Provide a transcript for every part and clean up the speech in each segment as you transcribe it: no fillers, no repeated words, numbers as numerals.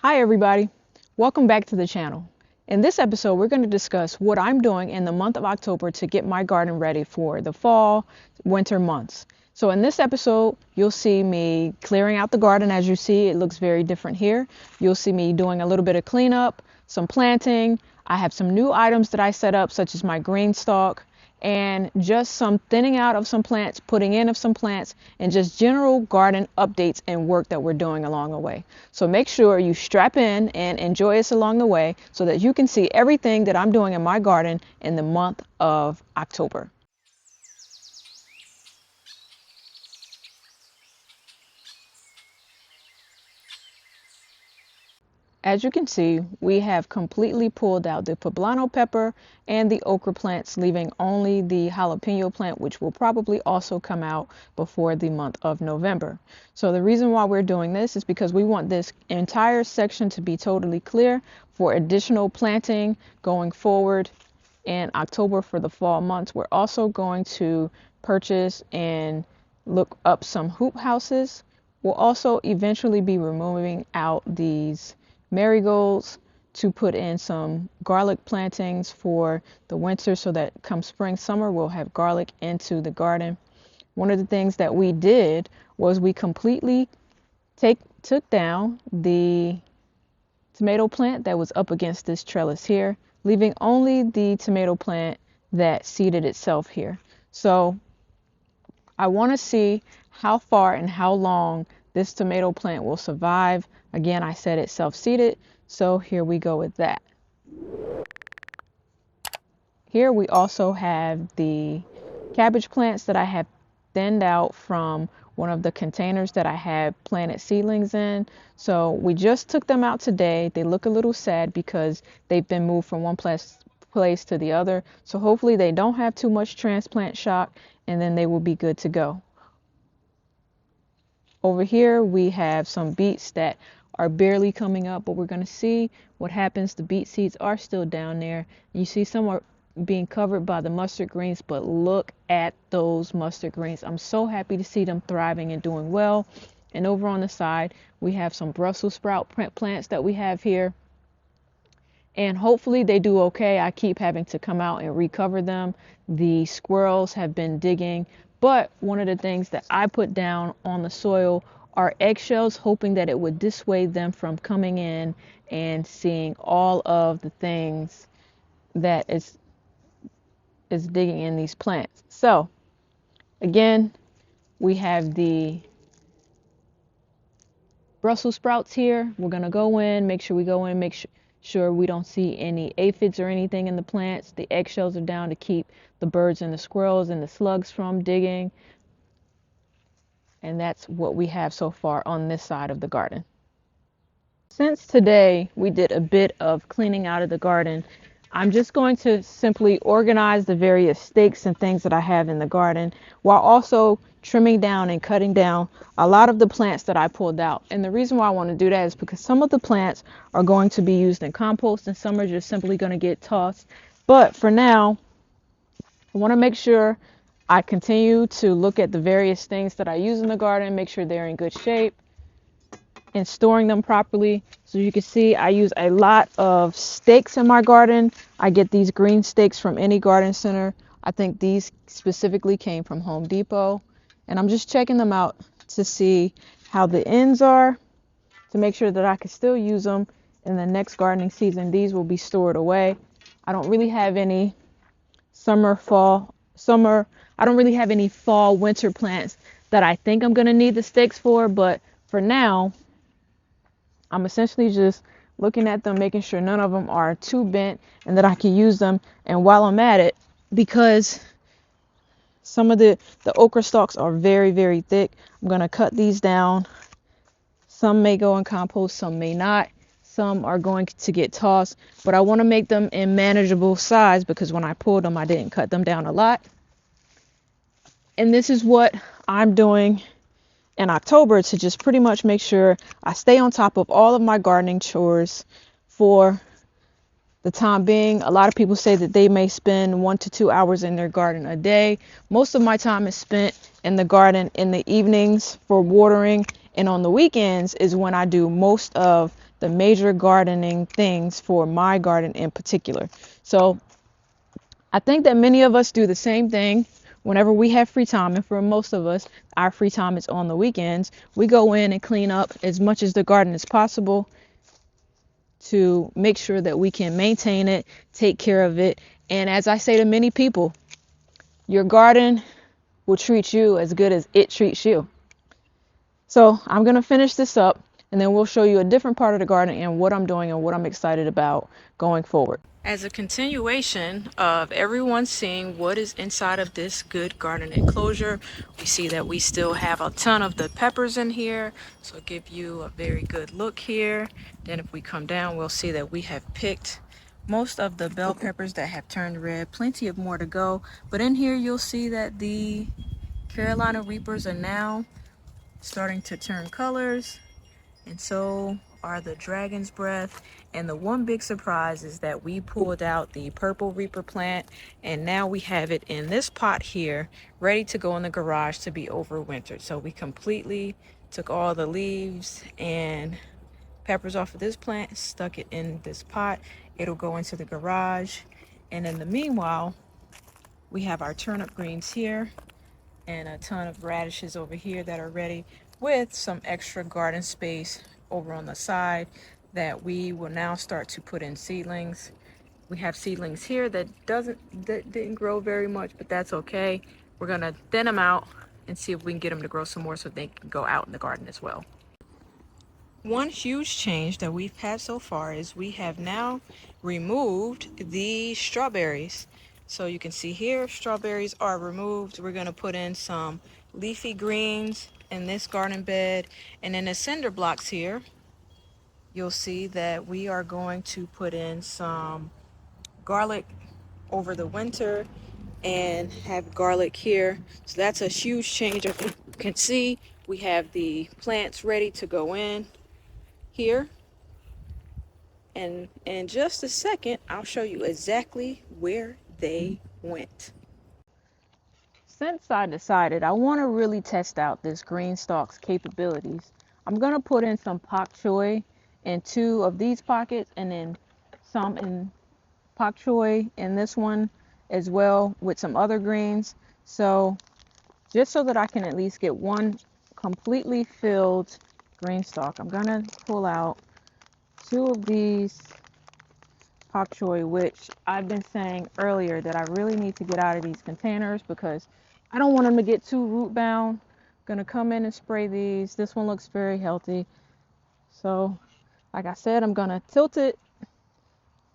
Hi everybody, welcome back to the channel. In this episode, we're going to discuss what I'm doing in the month of October to get my garden ready for the fall, winter months. So in this episode, you'll see me clearing out the garden. As you see, it looks very different here. You'll see me doing a little bit of cleanup, some planting. I have some new items that I set up, such as my green stalk, and just some thinning out of some plants, putting in of some plants, and just general garden updates and work that we're doing along the way. So make sure you strap in and enjoy us along the way so that you can see everything that I'm doing in my garden in the month of October. As you can see, we have completely pulled out the poblano pepper and the okra plants, leaving only the jalapeno plant, which will probably also come out before the month of November. So the reason why we're doing this is because we want this entire section to be totally clear for additional planting going forward in October for the fall months. We're also going to purchase and look up some hoop houses. We'll also eventually be removing out these marigolds to put in some garlic plantings for the winter so that come spring, summer, we'll have garlic into the garden. One of the things that we did was we completely took down the tomato plant that was up against this trellis here, leaving only the tomato plant that seeded itself here. So I want to see how far and how long this tomato plant will survive. Again, I said it's self-seeded, so here we go with that. Here we also have the cabbage plants that I have thinned out from one of the containers that I had planted seedlings in. So we just took them out today. They look a little sad because they've been moved from one place to the other. So hopefully they don't have too much transplant shock, and then they will be good to go. Over here we have some beets that are barely coming up, but we're going to see what happens. The beet seeds are still down there. You see some are being covered by the mustard greens, but look at those mustard greens. I'm so happy to see them thriving and doing well. And over on the side, we have some Brussels sprout plants that we have here. And hopefully they do okay. I keep having to come out and recover them. The squirrels have been digging, but one of the things that I put down on the soil are eggshells, hoping that it would dissuade them from coming in and seeing all of the things that is digging in these plants. So again, we have the Brussels sprouts here. We're going to go in, make sure we don't see any aphids or anything in the plants. The eggshells are down to keep the birds and the squirrels and the slugs from digging. And that's what we have so far on this side of the garden. Since today we did a bit of cleaning out of the garden, I'm just going to simply organize the various stakes and things that I have in the garden while also trimming down and cutting down a lot of the plants that I pulled out. And the reason why I want to do that is because some of the plants are going to be used in compost and some are just simply going to get tossed. But for now, I want to make sure I continue to look at the various things that I use in the garden, make sure they're in good shape, and storing them properly. So you can see I use a lot of stakes in my garden. I get these green stakes from any garden center. I think these specifically came from Home Depot. And I'm just checking them out to see how the ends are to make sure that I can still use them in the next gardening season. These will be stored away. I don't really have any fall, winter plants that I think I'm going to need the stakes for, but for now, I'm essentially just looking at them, making sure none of them are too bent and that I can use them. And while I'm at it, because some of the okra stalks are very, very thick, I'm going to cut these down. Some may go in compost, some may not. Some are going to get tossed, but I want to make them in manageable size because when I pulled them, I didn't cut them down a lot. And this is what I'm doing in October to just pretty much make sure I stay on top of all of my gardening chores for the time being. A lot of people say that they may spend 1 to 2 hours in their garden a day. Most of my time is spent in the garden in the evenings for watering, and on the weekends is when I do most of the major gardening things for my garden in particular. So I think that many of us do the same thing whenever we have free time, and for most of us, our free time is on the weekends. We go in and clean up as much as the garden as possible to make sure that we can maintain it, take care of it. And as I say to many people, your garden will treat you as good as it treats you. So I'm going to finish this up, and then we'll show you a different part of the garden and what I'm doing and what I'm excited about going forward. As a continuation of everyone seeing what is inside of this good garden enclosure, we see that we still have a ton of the peppers in here. So I'll give you a very good look here. Then if we come down, we'll see that we have picked most of the bell peppers that have turned red, plenty of more to go. But in here, you'll see that the Carolina Reapers are now starting to turn colors, and so are the Dragon's Breath. And the one big surprise is that we pulled out the purple Reaper plant, and now we have it in this pot here, ready to go in the garage to be overwintered. So we completely took all the leaves and peppers off of this plant, stuck it in this pot. It'll go into the garage. And in the meanwhile, we have our turnip greens here and a ton of radishes over here that are ready, with some extra garden space over on the side that we will now start to put in seedlings. We have seedlings here that didn't grow very much, but that's okay. We're gonna thin them out and see if we can get them to grow some more so they can go out in the garden as well. One huge change that we've had so far is we have now removed the strawberries. So you can see here, strawberries are removed. We're going to put in some leafy greens in this garden bed. And in the cinder blocks here, you'll see that we are going to put in some garlic over the winter and have garlic here. So that's a huge change. As you can see, we have the plants ready to go in here, and in just a second I'll show you exactly where they went. Since I decided I want to really test out this green stalk's capabilities, I'm going to put in some pak choi in 2 of these pockets, and then some in pak choi in this one as well, with some other greens. So just so that I can at least get one completely filled green stalk, I'm going to pull out 2 of these pak choi, which I've been saying earlier that I really need to get out of these containers because I don't want them to get too root bound. I'm gonna come in and spray these. This one looks very healthy. So like I said, I'm gonna tilt it,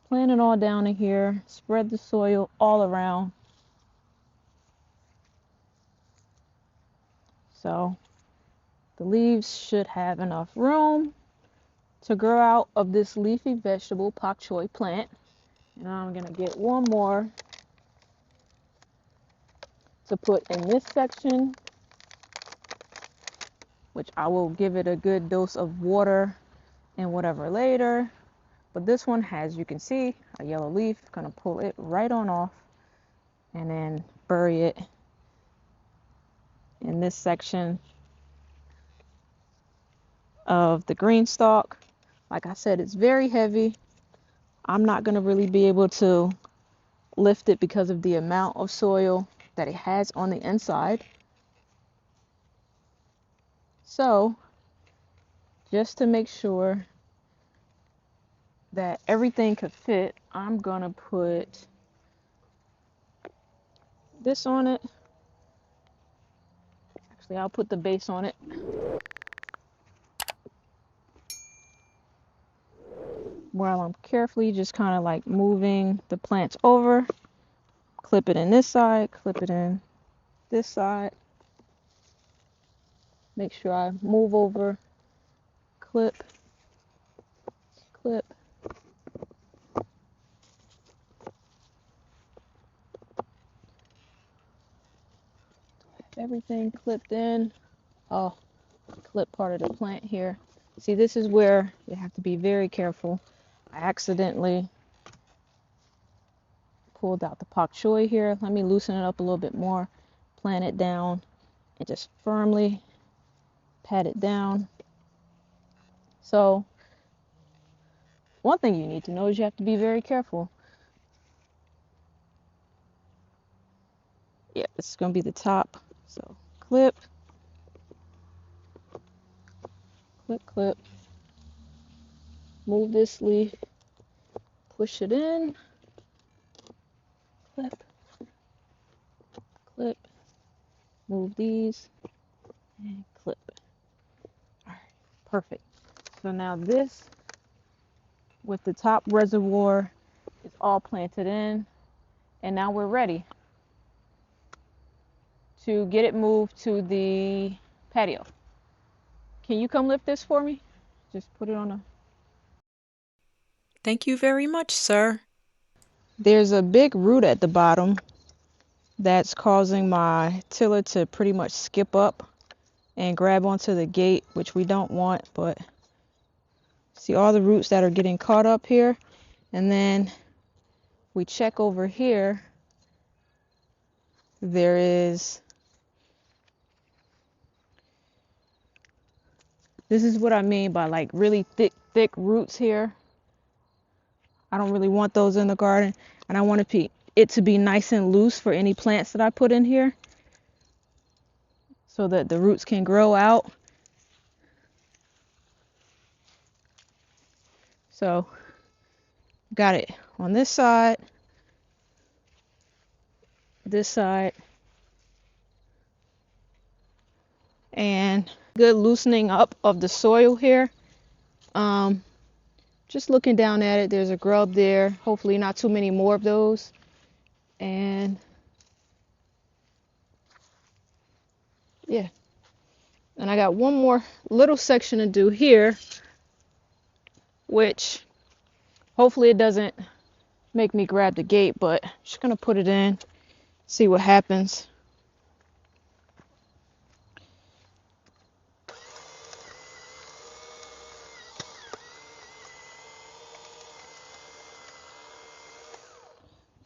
plant it all down in here, spread the soil all around. So the leaves should have enough room to grow out of this leafy vegetable pak choi plant. Now I'm gonna get one more to put in this section, which I will give it a good dose of water and whatever later. But this one has, you can see, a yellow leaf. Gonna pull it right on off and then bury it in this section of the green stalk. Like I said, it's very heavy. I'm not gonna really be able to lift it because of the amount of soil that it has on the inside. So just to make sure that everything could fit, I'm gonna put this on it. Actually, I'll put the base on it. While I'm carefully just kind of like moving the plants over. Clip it in this side, clip it in this side. Make sure I move over, clip, clip. Everything clipped in. Oh, clip part of the plant here. See, this is where you have to be very careful. I accidentally pulled out the pak choi here. Let me loosen it up a little bit more, plant it down, and just firmly pat it down. So One thing you need to know is you have to be very careful. Yeah, it's going to be the top. So clip, clip, clip. Move this leaf, push it in, clip, clip. Move these and clip. All right, perfect. So now this with the top reservoir is all planted in, and now we're ready to get it moved to the patio. Can you come lift this for me? Just put it on a... Thank you very much, sir. There's a big root at the bottom that's causing my tiller to pretty much skip up and grab onto the gate, which we don't want, but see all the roots that are getting caught up here. And then we check over here, there is, this is what I mean by like really thick roots here. I don't really want those in the garden, and I want it to be nice and loose for any plants that I put in here so that the roots can grow out. So got it on this side, and good loosening up of the soil here. Just looking down at it, there's a grub there. Hopefully not too many more of those. And yeah, and I got one more little section to do here, which hopefully it doesn't make me grab the gate, but I'm just gonna put it in, see what happens.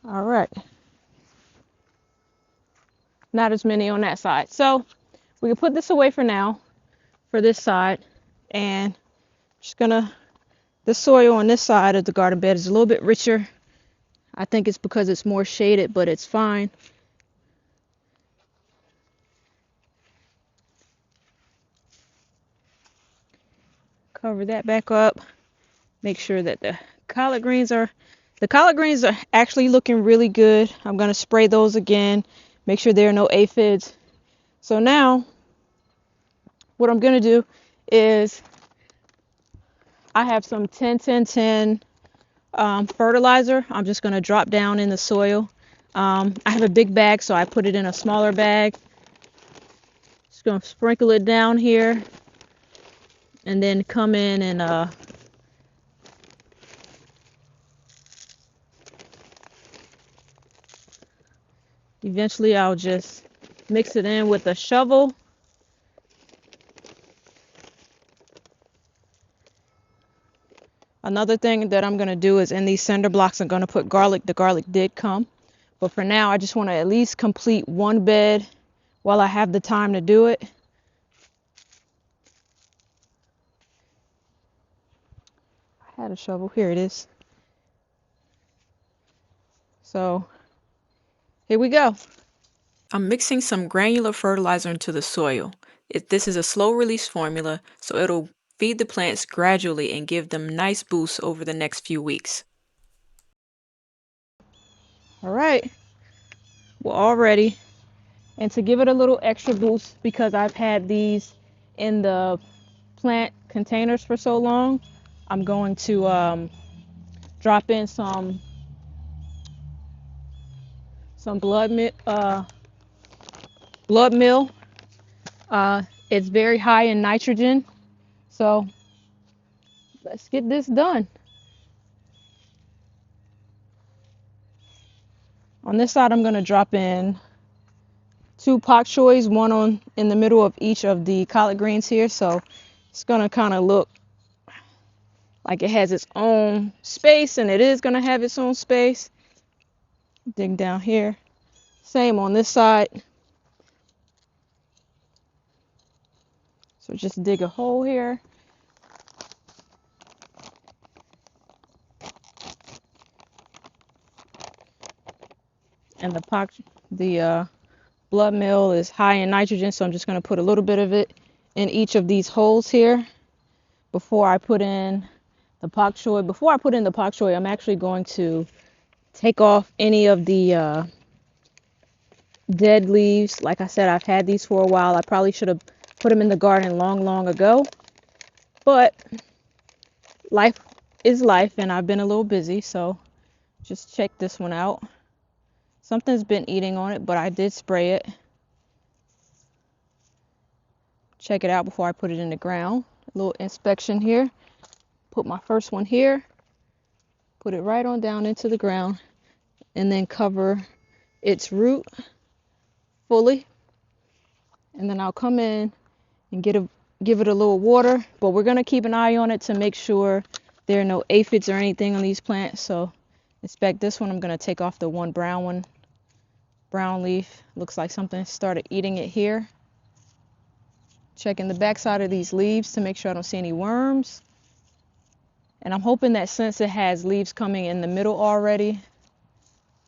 All right, not as many on that side, so we can put this away for now for this side. And just gonna, the soil on this side of the garden bed is a little bit richer. I think it's because it's more shaded, but it's fine. Cover that back up. Make sure that the collard greens are actually looking really good. I'm gonna spray those again. Make sure there are no aphids. So now what I'm gonna do is I have some 10-10-10 fertilizer. I'm just gonna drop down in the soil. I have a big bag, so I put it in a smaller bag. Just gonna sprinkle it down here, and then come in and eventually I'll just mix it in with a shovel. Another thing that I'm gonna do is in these cinder blocks, I'm gonna put garlic. The garlic did come, but for now I just want to at least complete one bed while I have the time to do it. I had a shovel, here it is. So here we go. I'm mixing some granular fertilizer into the soil. This is a slow release formula, so it'll feed the plants gradually and give them nice boosts over the next few weeks. All right, we're all ready. And to give it a little extra boost, because I've had these in the plant containers for so long, I'm going to drop in some blood meal. It's very high in nitrogen, so let's get this done. On this side, I'm going to drop in 2 pak choys, one on in the middle of each of the collard greens here, so it's going to kind of look like it has its own space, and it is going to have its own space. Dig down here. Same on this side. So just dig a hole here. And the blood meal is high in nitrogen, so I'm just going to put a little bit of it in each of these holes here before I put in the pak choi. Before I put in the pak choi, I'm actually going to take off any of the dead leaves. Like I said, I've had these for a while. I probably should have put them in the garden long ago, but life is life and I've been a little busy, so just check this one out. Something's been eating on it, but I did spray it. Check it out before I put it in the ground. A little inspection here. Put my first one here, put it right on down into the ground, and then cover its root fully. And then I'll come in and give it a little water, but we're going to keep an eye on it to make sure there are no aphids or anything on these plants. So inspect this one. I'm going to take off the one brown leaf. Looks like something started eating it here. Checking the back side of these leaves to make sure I don't see any worms. And I'm hoping that since it has leaves coming in the middle already,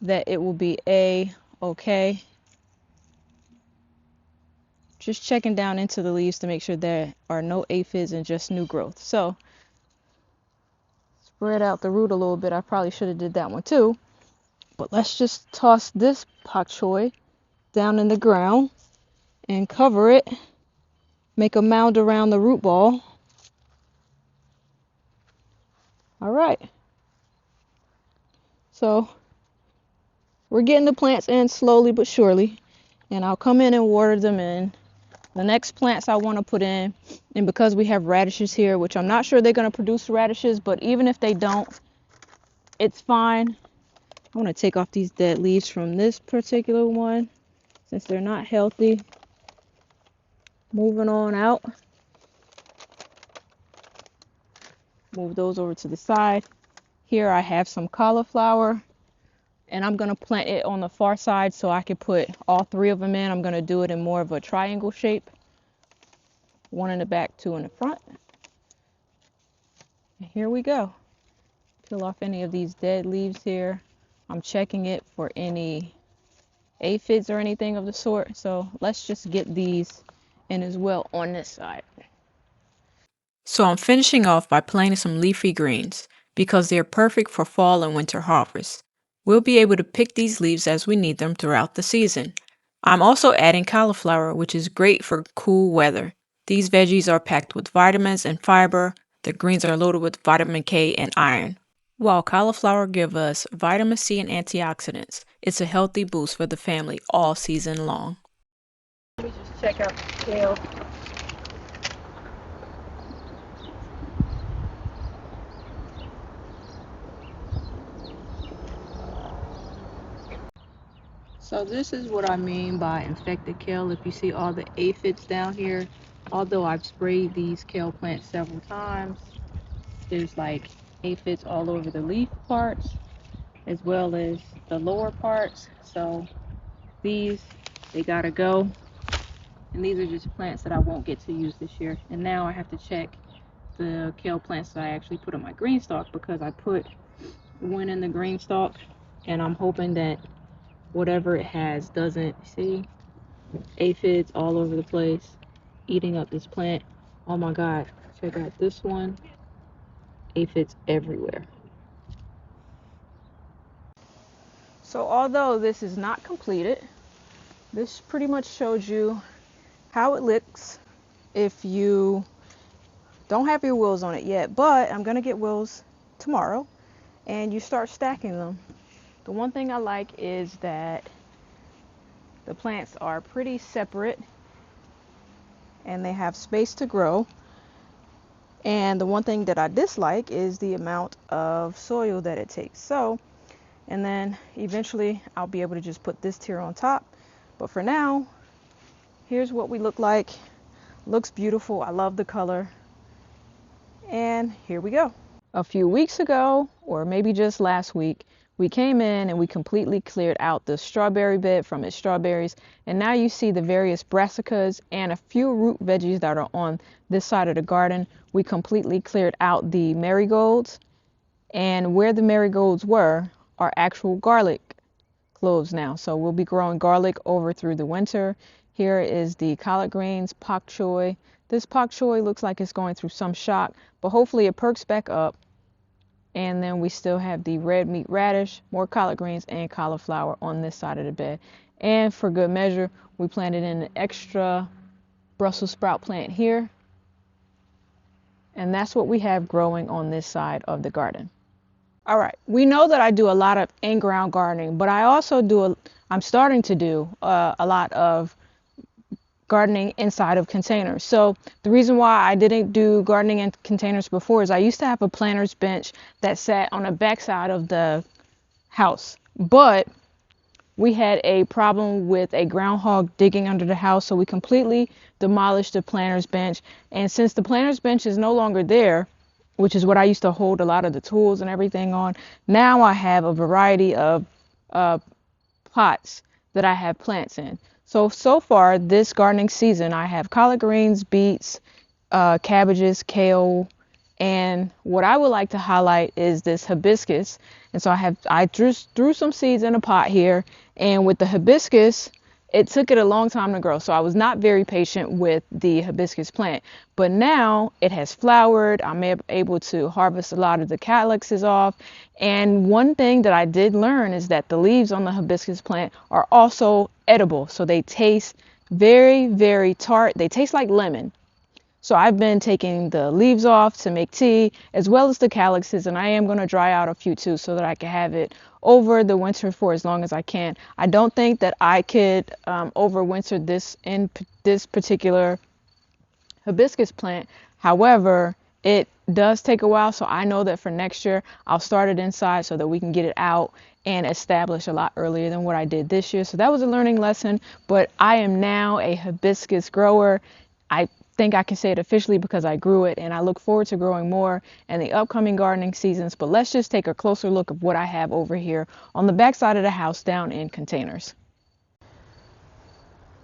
that it will be okay. Just checking down into the leaves to make sure there are no aphids and just new growth. So spread out the root a little bit. I probably should have did that one too. But let's just toss this pak choi down in the ground and cover it. Make a mound around the root ball. All right. So we're getting the plants in slowly but surely. And I'll come in and water them in. The next plants I want to put in, and because we have radishes here, which I'm not sure they're going to produce radishes, but even if they don't, it's fine. I want to take off these dead leaves from this particular one since they're not healthy. Moving on out. Move those over to the side. Here I have some cauliflower, and I'm going to plant it on the far side so I can put all three of them in. I'm going to do it in more of a triangle shape. One in the back, two in the front. And here we go. Peel off any of these dead leaves here. I'm checking it for any aphids or anything of the sort. So let's just get these in as well on this side. So I'm finishing off by planting some leafy greens because they're perfect for fall and winter harvest. We'll be able to pick these leaves as we need them throughout the season. I'm also adding cauliflower, which is great for cool weather. These veggies are packed with vitamins and fiber. The greens are loaded with vitamin K and iron. While cauliflower gives us vitamin C and antioxidants, it's a healthy boost for the family all season long. Let me just check out the kale. So this is what I mean by infected kale. If you see all the aphids down here, although I've sprayed these kale plants several times, there's like aphids all over the leaf parts as well as the lower parts. So these, they gotta go. And these are just plants that I won't get to use this year. And now I have to check the kale plants that I actually put on my green stalk, because I put one in the green stalk and I'm hoping that whatever it has doesn't, see, aphids all over the place eating up this plant. Oh my god, check out this one. Aphids everywhere. So although this is not completed, this pretty much shows you how it looks if you don't have your wheels on it yet. But I'm gonna get wheels tomorrow and you start stacking them. The one thing I like is that the plants are pretty separate and they have space to grow. And the one thing that I dislike is the amount of soil that it takes. So, and then eventually I'll be able to just put this tier on top. But for now, here's what we look like. Looks beautiful. I love the color. And here we go. A few weeks ago, or maybe just last week, we came in and we completely cleared out the strawberry bed from its strawberries. And now you see the various brassicas and a few root veggies that are on this side of the garden. We completely cleared out the marigolds. And where the marigolds were are actual garlic closed now. So we'll be growing garlic over through the winter. Here is the collard greens, pak choi. This pak choi looks like it's going through some shock, but hopefully it perks back up. And then we still have the red meat radish, more collard greens, and cauliflower on this side of the bed. And for good measure, we planted in an extra Brussels sprout plant here. And that's what we have growing on this side of the garden. All right, we know that I do a lot of in-ground gardening, but I also I'm starting to do a lot of gardening inside of containers. So the reason why I didn't do gardening in containers before is I used to have a planter's bench that sat on the backside of the house, but we had a problem with a groundhog digging under the house, so we completely demolished the planter's bench. And since the planter's bench is no longer there, which is what I used to hold a lot of the tools and everything on, now I have a variety of pots that I have plants in. So far this gardening season, I have collard greens, beets, cabbages, kale, and what I would like to highlight is this hibiscus. And so I threw some seeds in a pot here, and with the hibiscus, it took it a long time to grow. So I was not very patient with the hibiscus plant, but now it has flowered. I'm able to harvest a lot of the calyxes off. And one thing that I did learn is that the leaves on the hibiscus plant are also edible. So they taste very, very tart. They taste like lemon. So I've been taking the leaves off to make tea, as well as the calyxes, and I am going to dry out a few too so that I can have it over the winter for as long as I can. I don't think that I could overwinter this in this particular hibiscus plant. However, it does take a while, so I know that for next year I'll start it inside so that we can get it out and establish a lot earlier than what I did this year. So that was a learning lesson, but I am now a hibiscus grower. I think I can say it officially because I grew it, and I look forward to growing more in the upcoming gardening seasons. But let's just take a closer look at what I have over here on the back side of the house down in containers.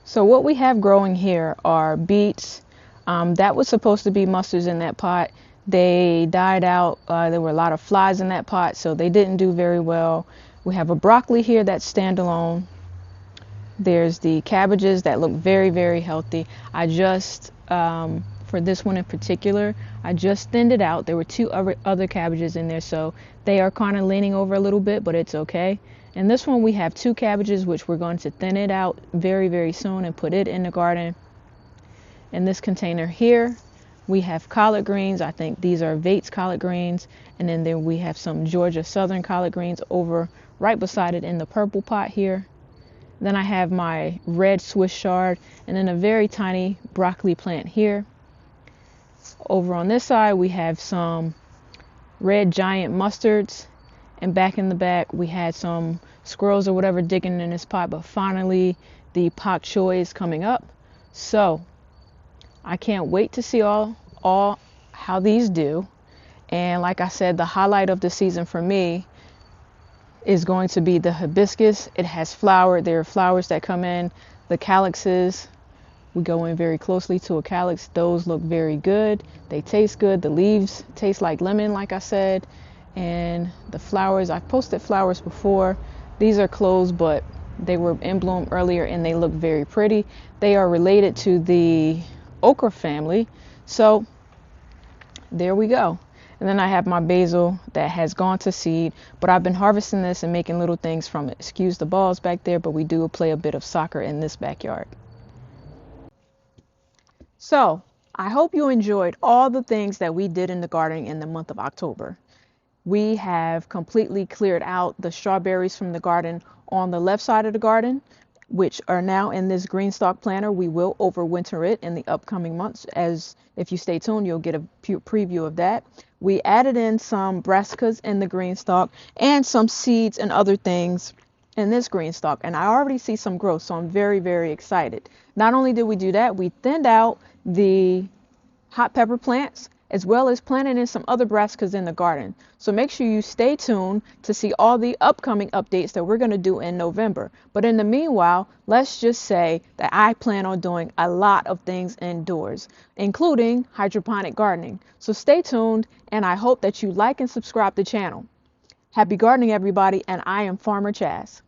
So what we have growing here are beets. That was supposed to be mustards in that pot. They died out. There were a lot of flies in that pot, so they didn't do very well. We have a broccoli here that's standalone. There's the cabbages that look very, very healthy. I just, for this one in particular, I just thinned it out. There were two other cabbages in there, so they are kind of leaning over a little bit, but it's okay. And this one we have two cabbages, which we're going to thin it out very, very soon and put it in the garden. In this container here, we have collard greens. I think these are Vates collard greens. And then we have some Georgia Southern collard greens over right beside it in the purple pot here. Then I have my red Swiss chard, and then a very tiny broccoli plant here. Over on this side, we have some red giant mustards, and back in the back, we had some squirrels or whatever digging in this pot, but finally the pak choi is coming up. So I can't wait to see all how these do. And like I said, the highlight of the season for me is going to be the hibiscus. It has flowered. There are flowers that come in. The calyxes, we go in very closely to a calyx. Those look very good. They taste good. The leaves taste like lemon, like I said. And the flowers, I've posted flowers before. These are closed, but they were in bloom earlier and they look very pretty. They are related to the okra family. So there we go. And then I have my basil that has gone to seed, but I've been harvesting this and making little things from it. Excuse the balls back there, but we do play a bit of soccer in this backyard. So I hope you enjoyed all the things that we did in the garden in the month of October. We have completely cleared out the strawberries from the garden on the left side of the garden, which are now in this green stalk planter. We will overwinter it in the upcoming months. As if you stay tuned, you'll get a preview of that. We added in some brassicas in the green stalk and some seeds and other things in this green stalk. And I already see some growth, so I'm very, very excited. Not only did we do that, we thinned out the hot pepper plants, as well as planted in some other brassicas in the garden. So make sure you stay tuned to see all the upcoming updates that we're going to do in November. But in the meanwhile, let's just say that I plan on doing a lot of things indoors, including hydroponic gardening. So stay tuned, and I hope that you like and subscribe to the channel. Happy gardening, everybody, and I am Farmer Chaz.